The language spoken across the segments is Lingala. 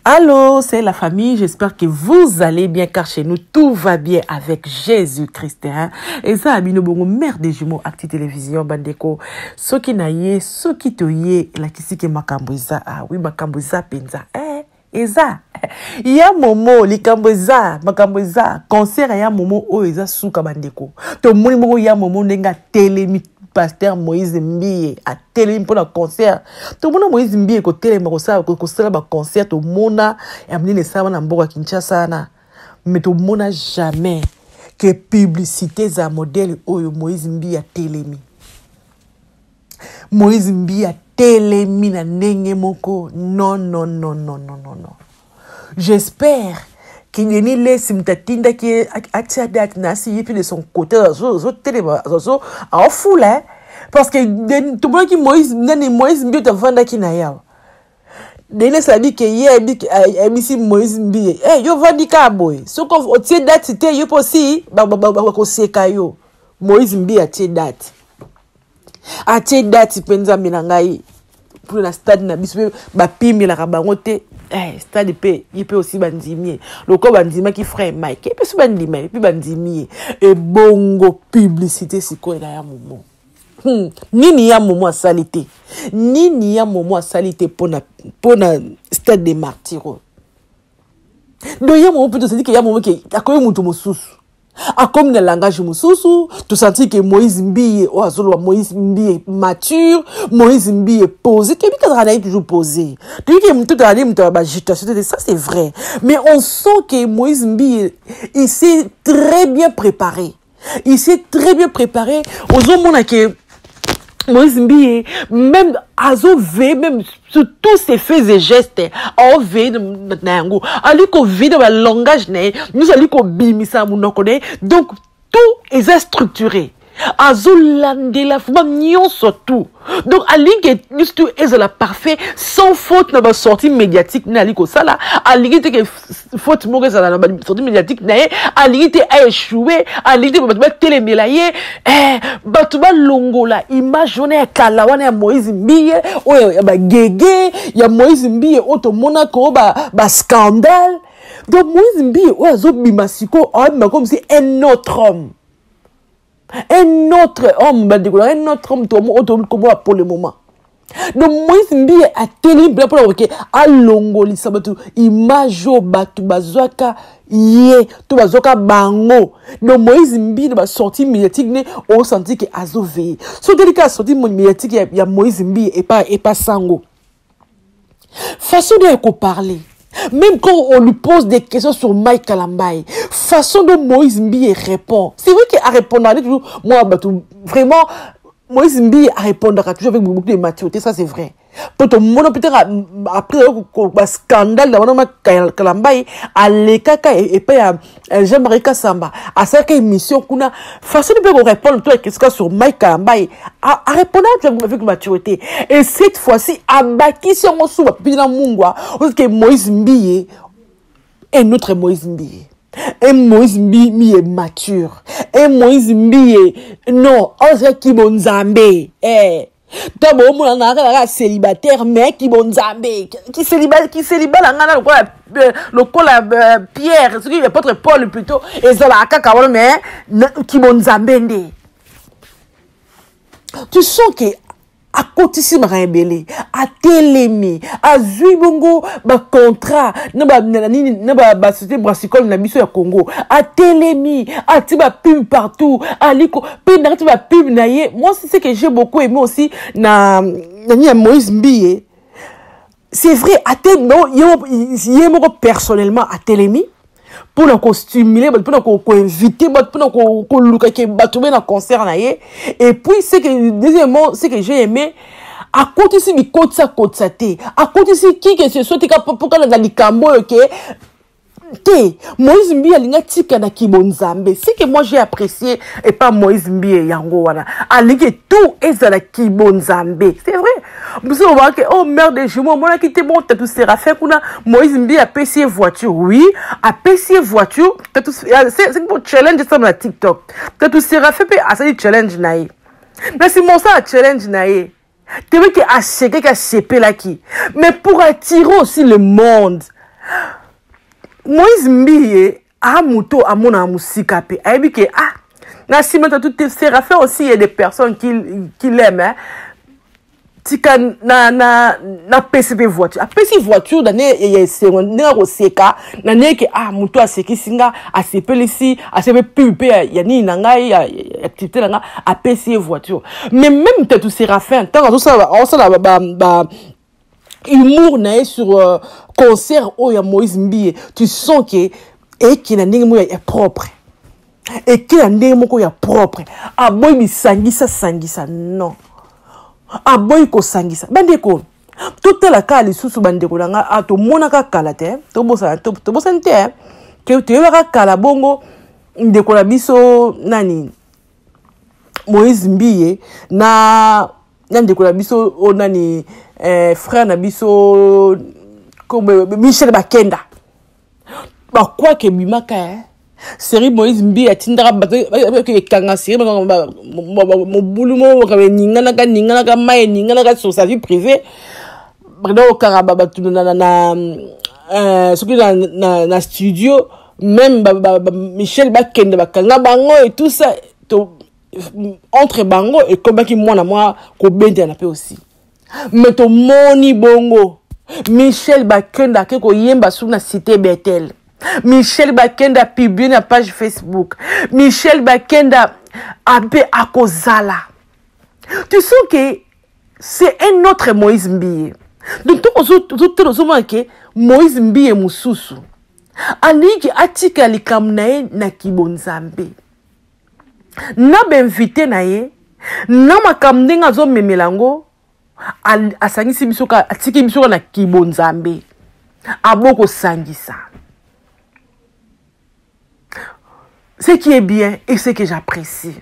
Allô, c'est la famille. J'espère que vous allez bien car chez nous, tout va bien avec Jésus-Christ. Hein? Et ça, Abino Bongo, mère des jumeaux, Acti Télévision, Bandeko. Ce qui n'a yé, ce qui te yé, la kisi ke makamboza. Ah oui, makamboza, penza. Eza. Il y a momo, likamboza, makamboza. Concert, il y a momo, oh, eza souka bandeko. To moni momo, il y a momo, nenga télémi. Pasteur Moïse Mbiye a télé pour le concert. Tout le monde Moïse Mbiye ko télé ko ça ba concert tout mona et amener les savants na mboka Kinshasa na. Mais tout mona jamais que publicité za modèle oyo Moïse Mbiye a télé mi. Moïse Mbiye a télé mi na ndenge moko. Non. J'espère qu'il y a une laisse m'tatinda qui est à date nasi et puis de son côté zo télé zo en foule hein parce que tout le monde qui Moïse Mbiye te vendre qui na ya dene ça dit que hier ici Moïse Mbiye yo vandi ka boy so ko o tie date c'était yo aussi ba ko seka yo Moïse Mbiye a tie date penza minangai pour la stade na biso ba pimi la kabangote stade il peut aussi bandimier le ko bandima qui frère Mike peut aussi bandima puis bandimier et bongo publicité siko na ya momo nini ya momo salité pour na stade des martyrs donc ya momo peut se dire que ya momo qui akoyo mutu mosusu comme le langage mususu, tu sens que Moïse Mbiye, Moïse Mbiye mature, Moïse Mbiye posé, tu as vu toujours posé. Tu dis que tout agitation, ça c'est vrai. Mais on sent que Moïse Mbiye, il s'est très bien préparé. Aux hommes que Moïse Mbiye, même même sur tous ses faits et gestes, on veut nango, ali ko vide le langage né, nous ali ko bimisa munokone, donc tout est structuré. Azolandela fuma nyon surtout. Donc ali que nous tout est la parfait sans faute na ba sortie médiatique na ali ko sala, ali que faute mo que ça na ba sortie médiatique na ali te a échoué, ali te ba télé melaye batuba longola image on est kala wana ya Moïse Mbiye oyo ba gege ya Moïse Mbiye auto monako ba scandale. Donc Moïse Mbiye ozo bimasiko comme si un autre homme. Un autre homme pour le moment. Donc Moïse Mbiye a télé pour que a longoli sabatu image batu bazwaka ye to bazwaka bango. Donc Moïse Mbiye ba sortie médiatique né on senti que azové. So délicat sortie médiatique ya Moïse Mbiye et pas sango. Façon de parler. Même quand on lui pose des questions sur Mike Kalambaye, façon dont Moïse Mbiye répond. C'est vrai qu'il a répondu toujours, moi, vraiment, Moïse Mbiye a répondu toujours avec beaucoup de maturité, ça c'est vrai. Peut-être après le scandale de Kalambaye, à l'écaka et pas Jean-Marie Kassamba, à cette émission, façon de répondre à questions sur Mike Kalambaye, à répondre avec maturité. Et cette fois-ci, à Baki, si on se voit, parce que Moïse Mbiye est notre Moïse Mbiye. Un Moïse Mbiye mature. Un Moïse Mbiye, non, on sait qui bon Zambé. D'abord, on a un célibataire, mais qui bon Zambé. Qui célibat, le col Pierre, celui de l'apôtre Paul plutôt, et ça la caca, mais qui bon Zambé. Tu sens que à côté si ma rebelle à télémi à zuibongo ba contrat na ba société brassicole na biso ya Congo à télémi à tiba pub partout à liko pe na tiba pub na ye. Moi c'est ce que j'ai beaucoup aimé aussi na Moïse Mbiye. C'est vrai à non yemo personnellement à télémi pour nous stimuler, pour nous inviter, pour nous luka ke batouber na concert na ye. Et puis c'est que deuxièmement, c'est que j'ai aimé à côté si mi côté ça té. À côté si qui que ce soit te pour kana na likambo OK. Moïse Mbiye alinga tika na kibonzambe. C'est que moi j'ai apprécié et pas Moïse Mbiye yango wana. Alinga tout ezala kibonzambe. C'est vrai. Vous savez que oh mère des jumeaux, moi qui était bon tatou Séraphin kuna Moïse Mbiye a payé voiture. Oui, a payé voiture. C'est un challenge ça sur TikTok. Tatou Séraphin peut essayer challenge naï. Mais c'est mon ça challenge naï. Tu veux que a checker qu'à cheper là qui. Mais pour attirer aussi le monde. Moïse Mbiye a muto amona musika pe ayebi ke na simata tout Séraphin aussi il y a des personnes qui l'aiment hein. Tika na PCP voiture a PCP voiture na ne secondaire oseka na ne ke muto aseki singa asepelisi asepe pulpe ya ni na ngai ya activité na nga a PCP voiture mais même tout Séraphin tant ça ba humour na sur concert oh ya Moïse Mbiye tu sens que et qui na ndenge mo ya propre et qui na ndenge moko ya propre aboy bisangisa non aboy ko sangisa bandeko tout la ka lisusu bandeko nga to monaka kala te to bosa te ke to yaka kala bongo ndeko la biso nani Moïse Mbiye na ndeko la biso o nani frère na biso comme Michel Bakenda ba quoi que bimaka série Moïse Mbiye atindra ke kanga série mo bulumo ka ningana ka mai ningana ka sur sa vie privée donc karaba tu na soki na studio même Michel Bakenda bakanga bango et tout ça entre bango et comme qui moi ko bende na pe aussi mais to moni bongo Michel Bakenda ke ko yemba sur na cité Bethel Michel Bakenda publie na page Facebook Michel Bakenda abe akozala tu sens que c'est un autre Moïse Mbiye donc tout que Moïse Mbiye mususu aliki atika likamnae na kibonzambe na benvité na ye na makamndenga zo memelango asangisi bisoka atiki bisoka na kibonzambe aboko sangisa ce qui est bien et ce que j'apprécie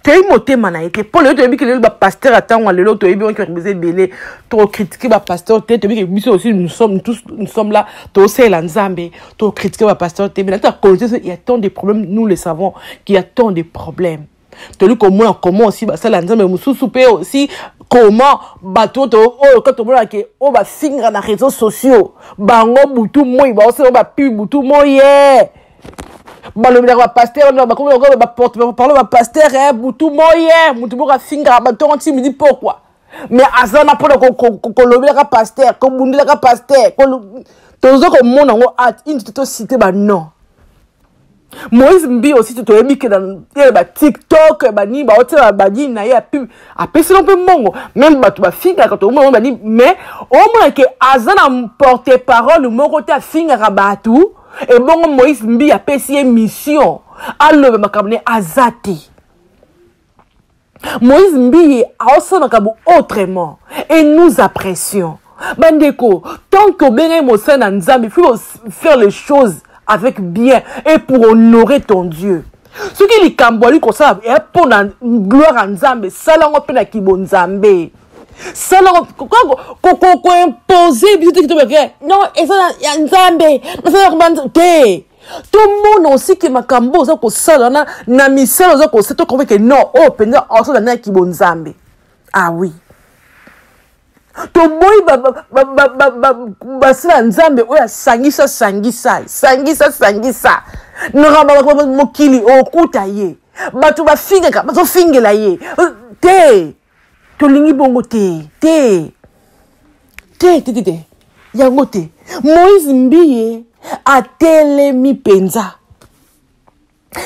tu es moté manaïté pour le tu que le pasteur attend le lot tu bien que besoin belé trop critiquer ba pasteur tu que aussi nous sommes là tu sais la nzambe tu critiquer ba pasteur tu mais tu connais il y a tant de problèmes nous le savons qu'il y a tant de problèmes tu lui comment aussi ba ça la nzambe musu souper aussi comment bateau to quand on voit que on va finir dans les réseaux sociaux bango butu moi ba aussi on va pub butu moi balobela ba pasteur non ba comme ba porte parler ba pasteur butu moye mutu boka finga ba tonti me dit pourquoi mais azana pour ko lobela pasteur ko bundela pasteur ko tozo ko mona ngo at into cité ba non Moïse Mbiye aussi tu as mis que dans ba TikTok ba ni ba hôtel ba ni na ya pub apesi non peu mongo même ba tu ba finga quand on ba ni mais au moins que azana porte parole moko ta finga ba tout et bon Moïse Mbiye apesi mission allo makamne azati Moïse Mbiye a aussi makabo autrement et nous apprécions bandeko tant que ben mo sana nzambe il faut faire les choses avec bien et pour honorer ton Dieu. Ce qui est kamboli comme ça et pour la gloire en Nzambe, ça là on peut na kibonzambe. Ça là ko imposer non et ça ya Nzambe, mais ça comment te. Tout le monde aussi qui makambo ça ko ça na misel ça ko c'est to que non oh pendant also na kibonzambe. Ah oui. To boy basila nzambe oya sangisa no mokili okuta ye batu bafinga bazo fingela ye te to lingi bongo te yango te Moïse Mbiye atelemi penza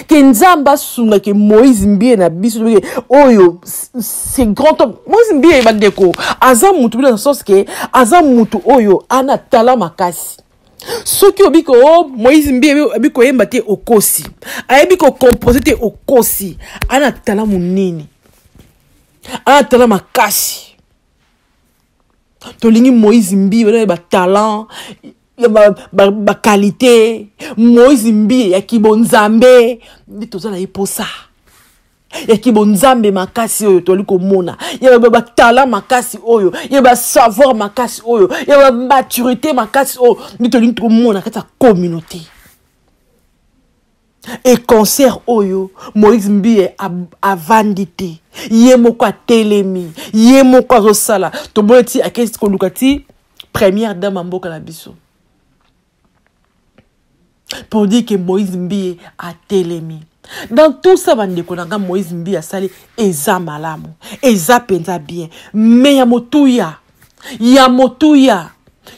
que Nzamba sunga que Moïse Mbiye na biso oyo c'est grand homme Moïse Mbiye bandeko azam mutu dans le sens que azam mutu oyo ana tala makasi soki obiko Moïse Mbiye abiko yemba te okosi ayebiko composer te okosi ana tala munini ana tala makasi to lingi Moïse Mbiye ba talent ba qualité Moïse Mbiye ya kibonzambe ndi tozala iposa ya kibonzambe makasi oyo toli komona ya ba talent makasi oyo ya ba savoir makasi oyo ya ba maturité makasi oyo ndi toli komona kata communauté et concert oyo Moïse Mbiye a vandité yemoko telemi yemoko azosala to boleti akesi ko lukati première dame mboka la biso pour dire que Moïse Mbiye a télémi. Dans tout ça, Moïse Mbiye a sali eza malamu, eza penza bien. Mais Yamotouya,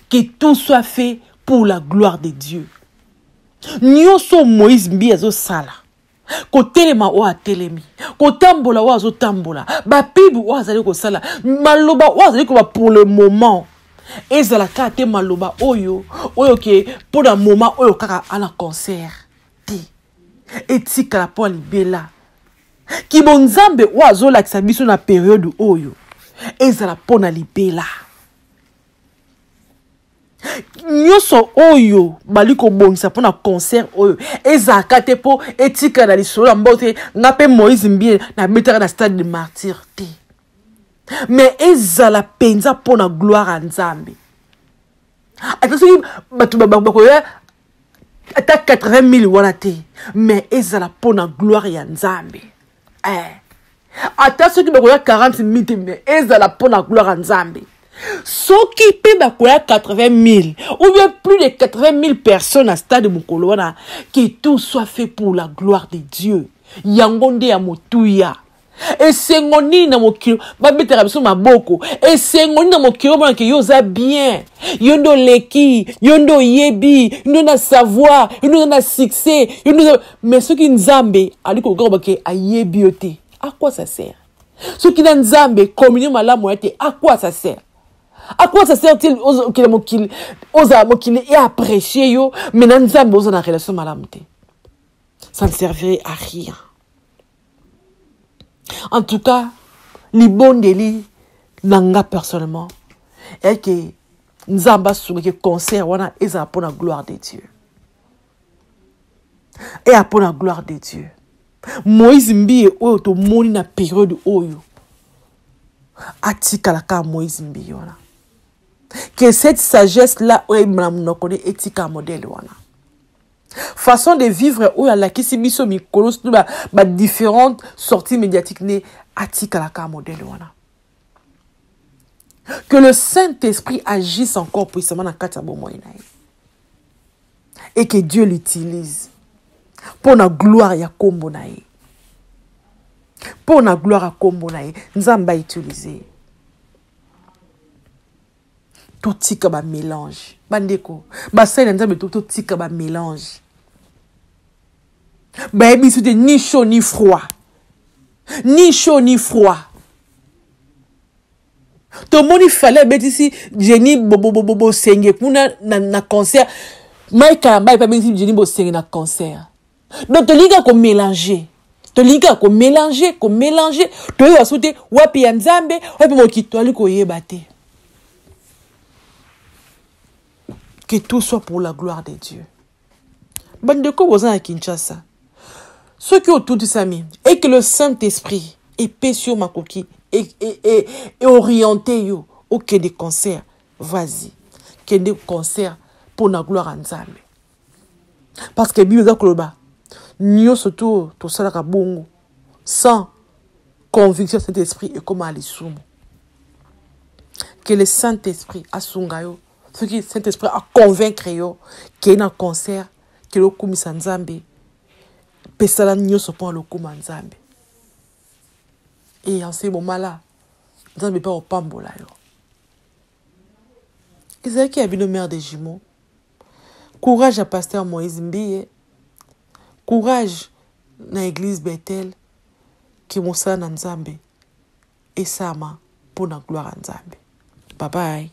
que tout soit fait pour la gloire de Dieu. Nyonso Moïse Mbiye azo sala. Ko telema o a telemi. Ko tambola o azo tambola. Ba pibu o azali ko sala. Maloba o azali ko ba pour le moment. Ezala ka te maloba oyo ke pour le moment oyo kaka ala concert. Ti. Etika la po libela. Ki bonzambe o azo la kisabiso na période oyo. Ezala po na libela. Nyoso oyo baliko bongisa pona concert oyo ezaka te po etika na lisolo mbote ngape Moïse Mbiye na betaka na stade de martyr te. Mais ezala penza pona gloire à Nzambe. Attention batu bakoya ata 80 000 wana te, mais ezala pona gloire ya Nzambe. Attention ki bakoya 40 000 te, mais ezala pona gloire à Nzambe. Ceux qui paient 80 000 ou bien plus de 80 000 personnes à stade de Mukolowana, que tout soit fait pour la gloire de Dieu. Yangonde ya motuya. Et c'est ngoni na mokilo, ba betera biso maboko. Et c'est ngoni na mokilo ba ke yoza bien. Yondo leki, yondo yebi, yondo na savoir, yondo na succès, yondo mais ceux qui nzambe aliko goba ke ayebi yote. À quoi ça sert? Ceux qui nzambe communion malamu yote, à quoi ça sert? À quoi ça sert-il aux âmes qui est apprécié yo, mais dans nzambe aux en relation malamte? Ça ne servirait à rien. En tout cas, les bons délits, nanga personnellement, et que nzamba sur le concert, wana est pour la gloire de Dieu. Et pour la gloire de Dieu. Moïse Mbiye oyo to moni na période oyo. Atika la ka Moïse Mbiye wana. Que cette sagesse-là, éthique modèle. Façon de vivre où la qui s'est mise sur différentes sorties médiatiques né éthique à la modèle. Que le Saint-Esprit agisse encore puissamment dans le monde et que Dieu l'utilise pour la gloire ya kombo nae. Pour la gloire à kombo nae, nous allons utiliser. Tout tika ba mélange bandeko ba sel nzambe tout tika ba mélange ba ebisu te ni chaud ni froid to moni fallait betisi Jenny bobo senge kuna na concert Maika ba pas betisi Jenny bo senge na concert donc to linga ko mélanger to yo asute wapi ya nzambe wapi mo kitwali ko yeba te. Que tout soit pour la gloire de Dieu. Bandeko bozan à Kinshasa. Ceux qui ont tout dit ça, et que le Saint-Esprit est paix sur ma coquille et orienté yo au quai des concerts. Vas-y. Quai des concerts pour la gloire à Nzambe. Parce que Bible Zakoloba, nous surtout tout ça la bongo sans conviction Saint-Esprit et comme Alisum. Que le Saint-Esprit a sungayo. Ce qui Saint-Esprit a convaincre yo qu'il y a un concert que le komisa Nzambe pesala nyoso pour le koma Nzambe. Et en ce moment-là, Nzambe pas au pambola yo. Isaïe qui a vu le maire des jumeaux. Courage à pasteur Moïse Mbiye. Courage na église Bethel qui moussa na Nzambe et sama pour la gloire à Nzambe. Bye bye.